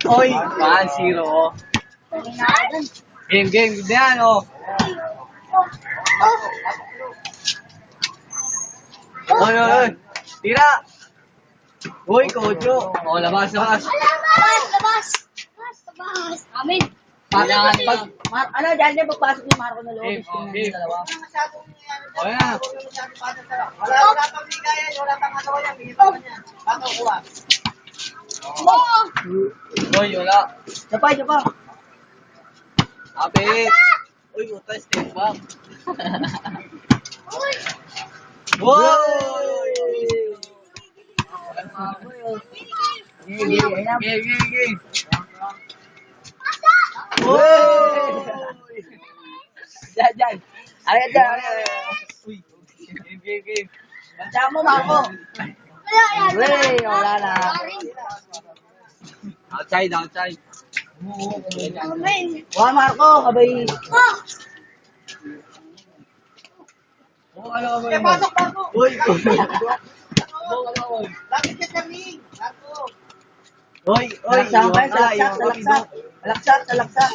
Oy, 1-0. Game, game. Hindi yan, oh. Oy, oy, oy. Tira. Uy, Kojo. Oh, labas, labas. Labas! Amin! Ano, dahil niya pagpasok ni Marco na loob. Game, oh, game. Dalawa. Oh, yan. Wala pang bigayan, wala pang ano yan, bigyan pa niya. Bato kuha. Uy, wala. Sapa, sapa. Kapit. Uy, puta, step back. Uy! Game, game, game. Uy! Diyan. Ayan, dyan. Uy, game, game, game. Bansa mo, Marco. Wey, wala na. Outside, outside. Amin! Wala, Marco. Abay. Oh, ano ka ba Kaya yun? pasok, pasok. Uy! Lapit ka sa ring. Bato. Uy! Uy! Salaksak, salaksak. Salaksak, salaksak.